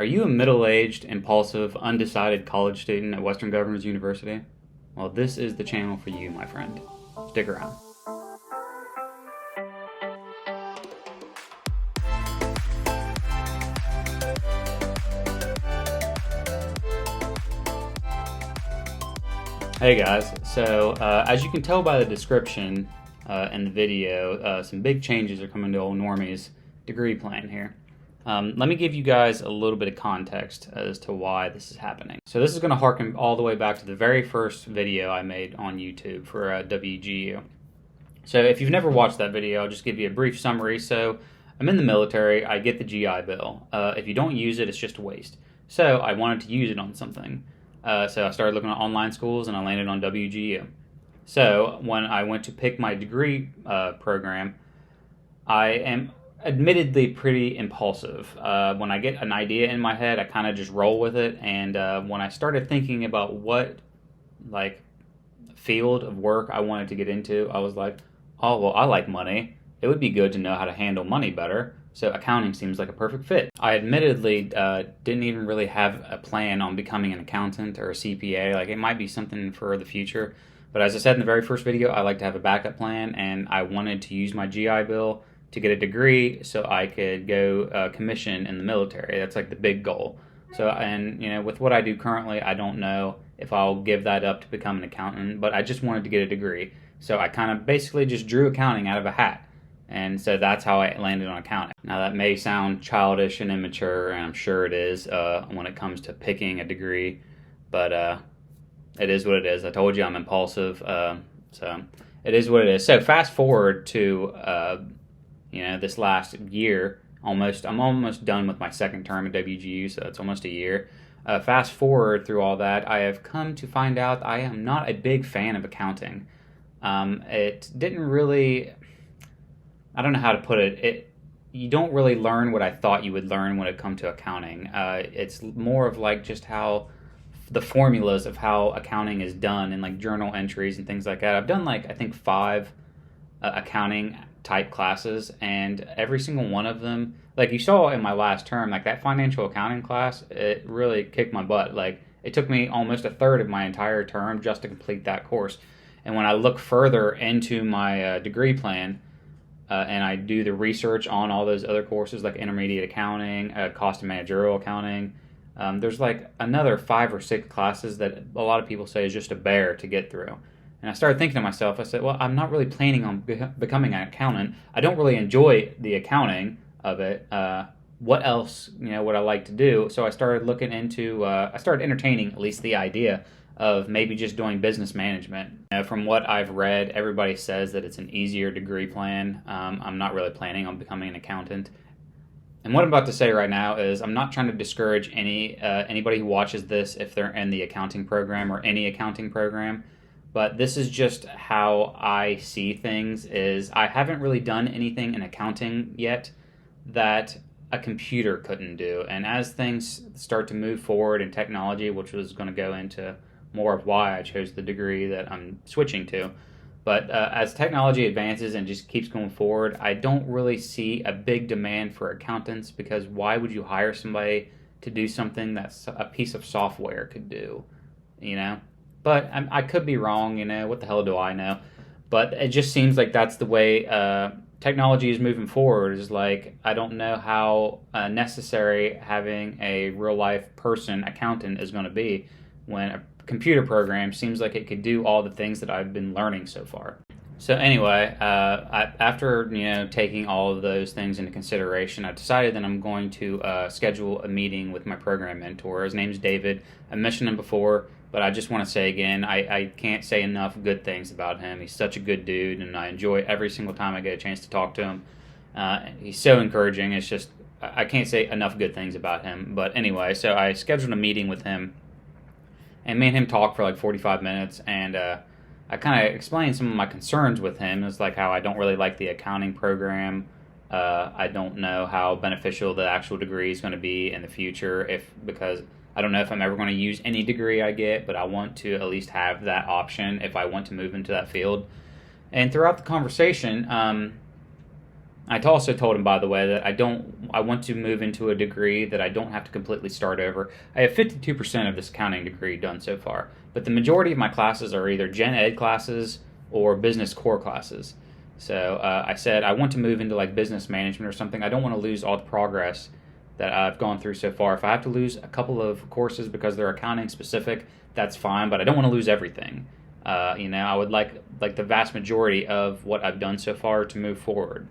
Are you a middle-aged, impulsive, undecided college student at Western Governors University? Well, this is the channel for you, my friend. Stick around. Hey guys, so as you can tell by the description in the video, some big changes are coming to old Normie's degree plan here. Let me give you guys a little bit of context as to why this is happening. So this is going to harken all the way back to the very first video I made on YouTube for WGU. So if you've never watched that video, I'll just give you a brief summary. So I'm in the military, I get the GI Bill. If you don't use it, it's just a waste. So I wanted to use it on something. So I started looking at online schools and I landed on WGU. So when I went to pick my degree program, I am admittedly pretty impulsive. When I get an idea in my head, I kind of just roll with it. And when I started thinking about what field of work I wanted to get into, I was like, oh, well, I like money. It would be good to know how to handle money better. So accounting seems like a perfect fit. I admittedly didn't even really have a plan on becoming an accountant or a CPA. Like, it might be something for the future. But as I said in the very first video, I like to have a backup plan, and I wanted to use my GI Bill to get a degree so I could go commission in the military. That's like the big goal. So, and with what I do currently, I don't know if I'll give that up to become an accountant, but I just wanted to get a degree. So I kind of basically just drew accounting out of a hat. And so that's how I landed on accounting. Now that may sound childish and immature, and I'm sure it is when it comes to picking a degree, but it is what it is. I told you I'm impulsive, so it is what it is. So fast forward to this last year, I'm almost done with my second term at WGU, so it's almost a year. Fast forward through all that, I have come to find out I am not a big fan of accounting. It didn't really... I don't know how to put it. You don't really learn what I thought you would learn when it comes to accounting. It's more of like just how the formulas of how accounting is done and like journal entries and things like that. I've done I think 5 accounting type classes, and every single one of them, like you saw in my last term, like that financial accounting class, it really kicked my butt. Like, it took me almost a third of my entire term just to complete that course. And when I look further into my degree plan, and I do the research on all those other courses like intermediate accounting, cost and managerial accounting. There's like another 5 or 6 classes that a lot of people say is just a bear to get through. And I started thinking to myself, I said, well, I'm not really planning on becoming an accountant. I don't really enjoy the accounting of it. What else, would I like to do? So I started looking into, I started entertaining at least the idea of maybe just doing business management. From what I've read, everybody says that it's an easier degree plan. I'm not really planning on becoming an accountant. And what I'm about to say right now is I'm not trying to discourage anybody who watches this if they're in the accounting program or any accounting program. But this is just how I see things. Is I haven't really done anything in accounting yet that a computer couldn't do. And as things start to move forward in technology, which was going to go into more of why I chose the degree that I'm switching to. But as technology advances and just keeps going forward, I don't really see a big demand for accountants, because why would you hire somebody to do something that's a piece of software could do, But I could be wrong, what the hell do I know? But it just seems like that's the way technology is moving forward. Is like, I don't know how necessary having a real-life person accountant is going to be when a computer program seems like it could do all the things that I've been learning so far. So anyway, after taking all of those things into consideration, I decided that I'm going to schedule a meeting with my program mentor. His name's David. I mentioned him before, but I just want to say again, I can't say enough good things about him. He's such a good dude, and I enjoy every single time I get a chance to talk to him. He's so encouraging. It's just, I can't say enough good things about him. But anyway, so I scheduled a meeting with him, and me and him talked for like 45 minutes, and I kind of explained some of my concerns with him. It's like how I don't really like the accounting program. I don't know how beneficial the actual degree is going to be in the future, because I don't know if I'm ever going to use any degree I get, but I want to at least have that option if I want to move into that field. And throughout the conversation, I also told him, by the way, that I want to move into a degree that I don't have to completely start over. I have 52% of this accounting degree done so far, but the majority of my classes are either gen ed classes or business core classes. So I said I want to move into like business management or something. I don't want to lose all the progress that I've gone through so far. If I have to lose a couple of courses because they're accounting specific, that's fine, but I don't want to lose everything. I would like the vast majority of what I've done so far to move forward.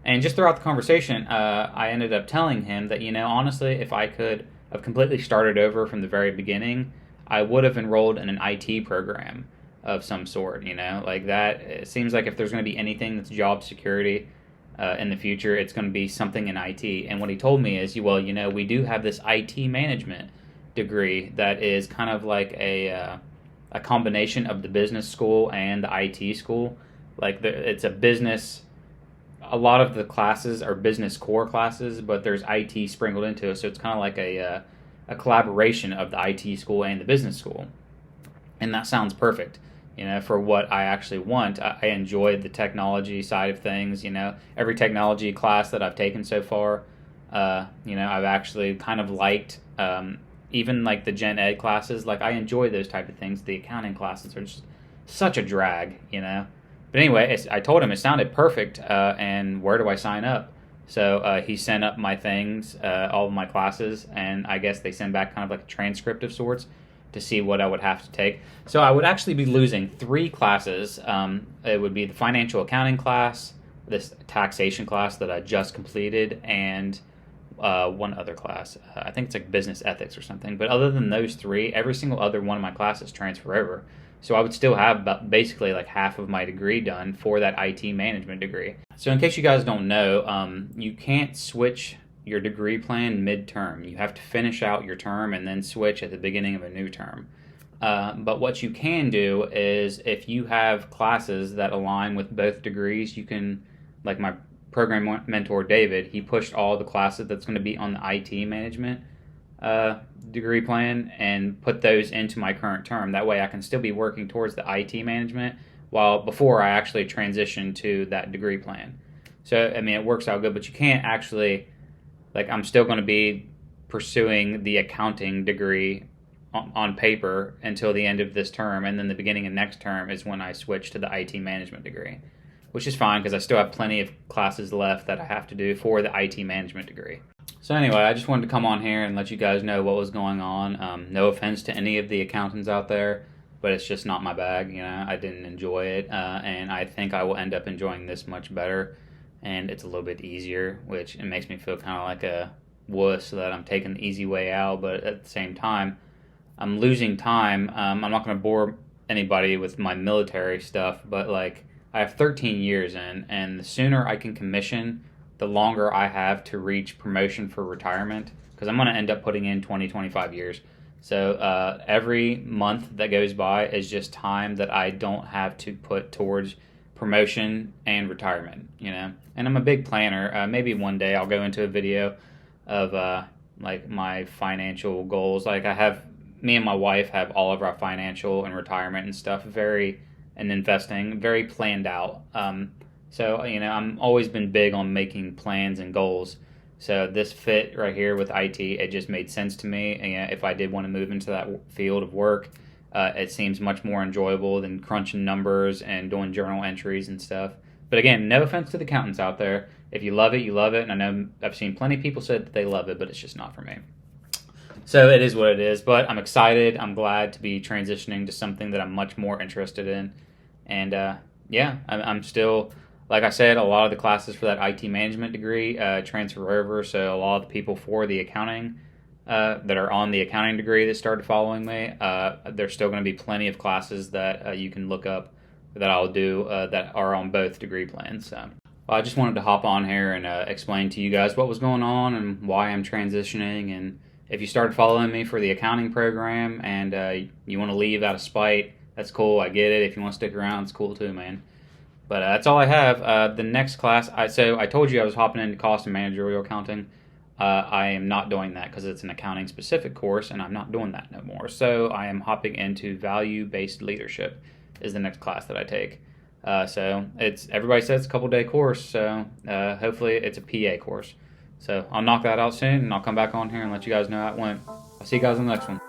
And just throughout the conversation, I ended up telling him that, honestly, if I could have completely started over from the very beginning, I would have enrolled in an IT program of some sort, like that. It seems like if there's going to be anything that's job security in the future, it's going to be something in IT. And what he told me is, well, we do have this IT management degree that is kind of like a combination of the business school and the IT school. Like it's a business. A lot of the classes are business core classes, but there's IT sprinkled into it, so it's kind of like a collaboration of the IT school and the business school, and that sounds perfect, for what I actually want. I enjoy the technology side of things. Every technology class that I've taken so far, I've actually kind of liked. Even like the gen ed classes, like I enjoy those type of things. The accounting classes are just such a drag, But anyway, I told him it sounded perfect, and where do I sign up? So he sent up my things, all of my classes, and I guess they send back kind of like a transcript of sorts to see what I would have to take. So I would actually be losing 3 classes. It would be the financial accounting class, this taxation class that I just completed, and one other class. I think it's like business ethics or something. But other than those 3, every single other one of my classes transfer over. So I would still have about basically like half of my degree done for that IT management degree. So in case you guys don't know, you can't switch your degree plan mid-term. You have to finish out your term and then switch at the beginning of a new term. But what you can do is if you have classes that align with both degrees, you can, like my program mentor David, he pushed all the classes that's going to be on the IT management degree plan and put those into my current term. That way I can still be working towards the IT management before I actually transition to that degree plan. So, it works out good, but you can't actually, I'm still going to be pursuing the accounting degree on paper until the end of this term, and then the beginning of next term is when I switch to the IT management degree, which is fine because I still have plenty of classes left that I have to do for the IT management degree. So anyway, I just wanted to come on here and let you guys know what was going on. No offense to any of the accountants out there, but it's just not my bag. I didn't enjoy it, and I think I will end up enjoying this much better, and it's a little bit easier, which it makes me feel kind of like a wuss that I'm taking the easy way out, but at the same time, I'm losing time. I'm not going to bore anybody with my military stuff, but I have 13 years in, and the sooner I can commission, the longer I have to reach promotion for retirement, because I'm going to end up putting in 20, 25 years. So every month that goes by is just time that I don't have to put towards promotion and retirement, And I'm a big planner. Maybe one day I'll go into a video of my financial goals. Me and my wife have all of our financial and retirement and stuff and investing very planned out. So, I'm always been big on making plans and goals. So this fit right here with IT, it just made sense to me. And if I did want to move into that field of work, it seems much more enjoyable than crunching numbers and doing journal entries and stuff. But again, no offense to the accountants out there. If you love it, you love it. And I know I've seen plenty of people say that they love it, but it's just not for me. So it is what it is. But I'm excited. I'm glad to be transitioning to something that I'm much more interested in. And I'm still... Like I said, a lot of the classes for that IT management degree transfer over, so a lot of the people for the accounting that are on the accounting degree that started following me, there's still going to be plenty of classes that you can look up that I'll do that are on both degree plans. So I just wanted to hop on here and explain to you guys what was going on and why I'm transitioning. And if you started following me for the accounting program and you want to leave out of spite, that's cool. I get it. If you want to stick around, it's cool too, man. But that's all I have. The next class, I told you I was hopping into cost and managerial accounting. I am not doing that because it's an accounting specific course, and I'm not doing that no more. So I am hopping into value-based leadership is the next class that I take. So it's everybody says it's a couple day course. So hopefully it's a PA course. So I'll knock that out soon, and I'll come back on here and let you guys know how it went. I'll see you guys in the next one.